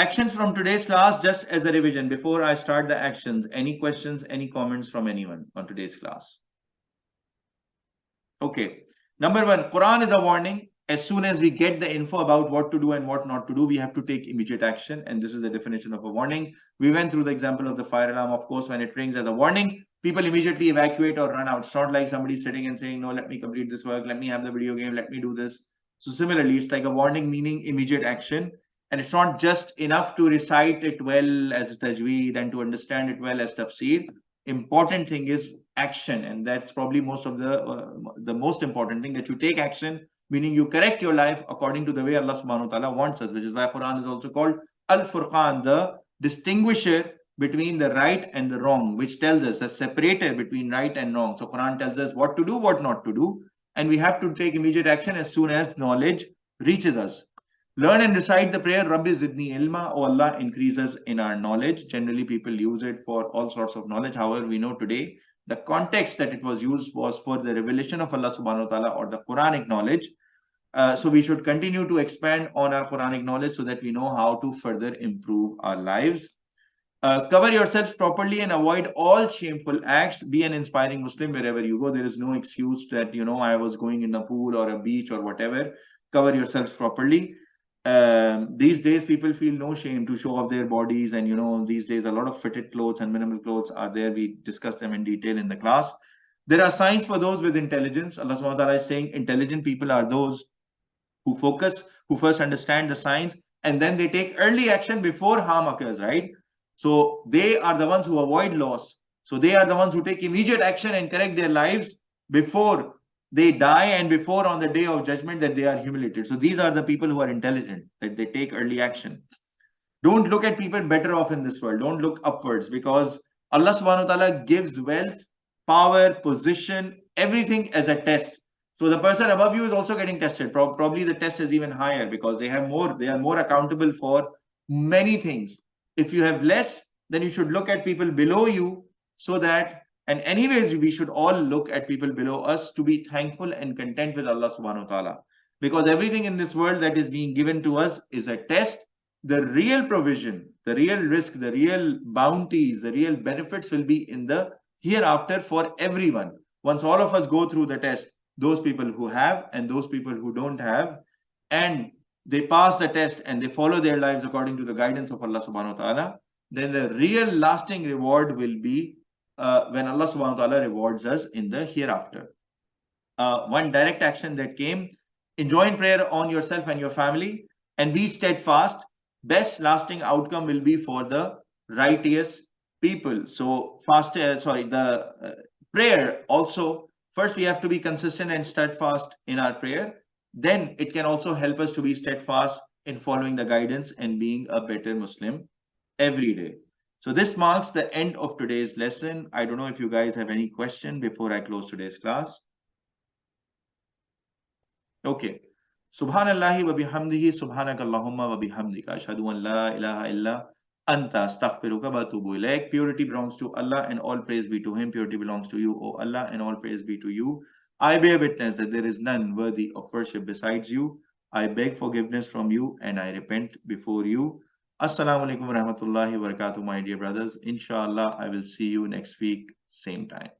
Actions from today's class, just as a revision. Before I start the actions, any questions, any comments from anyone on today's class? Okay. Number one, Quran is a warning. As soon as we get the info about what to do and what not to do, we have to take immediate action. And this is the definition of a warning. We went through the example of the fire alarm. Of course, when it rings as a warning, people immediately evacuate or run out. It's not like somebody sitting and saying, no, let me complete this work. Let me have the video game. Let me do this. So similarly, it's like a warning, meaning immediate action. And it's not just enough to recite it well as tajweed and to understand it well as tafsir. Important thing is action, and that's probably most of the most important thing, that you take action, meaning you correct your life according to the way Allah subhanahu wa ta'ala wants us, which is why Quran is also called Al-Furqan, the distinguisher between the right and the wrong, which tells us the separator between right and wrong. So Quran tells us what to do, what not to do, and we have to take immediate action as soon as knowledge reaches us. Learn and recite the prayer, Rabbi Zidni Ilma, O Allah, increases in our knowledge. Generally, people use it for all sorts of knowledge. However, we know today the context that it was used was for the revelation of Allah subhanahu wa ta'ala, or the Quranic knowledge. So we should continue to expand on our Quranic knowledge so that we know how to further improve our lives. Cover yourselves properly and avoid all shameful acts. Be an inspiring Muslim wherever you go. There is no excuse that, I was going in a pool or a beach or whatever. Cover yourselves properly. These days people feel no shame to show off their bodies, and these days a lot of fitted clothes and minimal clothes are there. We discussed them in detail in the class. There are signs for those with intelligence. Allah SWT is saying intelligent people are those who focus, who first understand the signs, and then they take early action before harm occurs, right? So they are the ones who avoid loss. So they are the ones who take immediate action and correct their lives before they die and before on the day of judgment that they are humiliated. So these are the people who are intelligent, that they take early action. Don't look at people better off in this world. Don't look upwards, because Allah subhanahu wa ta'ala gives wealth, power, position, everything as a test. So the person above you is also getting tested. Probably the test is even higher because they are more accountable for many things. If you have less, then you should look at people below you, so that, and anyways, we should all look at people below us to be thankful and content with Allah subhanahu wa ta'ala. Because everything in this world that is being given to us is a test. The real provision, the real risk, the real bounties, the real benefits will be in the hereafter for everyone. Once all of us go through the test, those people who have and those people who don't have, and they pass the test and they follow their lives according to the guidance of Allah subhanahu wa ta'ala, then the real lasting reward will be when Allah subhanahu wa ta'ala rewards us in the hereafter. One direct action that came: enjoin prayer on yourself and your family, and be steadfast. Best lasting outcome will be for the righteous people. So prayer also, first we have to be consistent and steadfast in our prayer. Then it can also help us to be steadfast in following the guidance and being a better Muslim every day. So this marks the end of today's lesson. I don't know if you guys have any question before I close today's class. Okay. Subhanallahi wa bihamdihi, subhanakallahumma wa bihamdika, ashhadu an la ilaha illa anta, astaghfiruka wa atubu ilaik. Purity belongs to Allah and all praise be to Him. Purity belongs to you, O Allah, and all praise be to you. I bear witness that there is none worthy of worship besides you. I beg forgiveness from you and I repent before you. Assalamu alaikum wa rahmatullahi wa barakatuh, my dear brothers. Inshallah, I will see you next week, same time.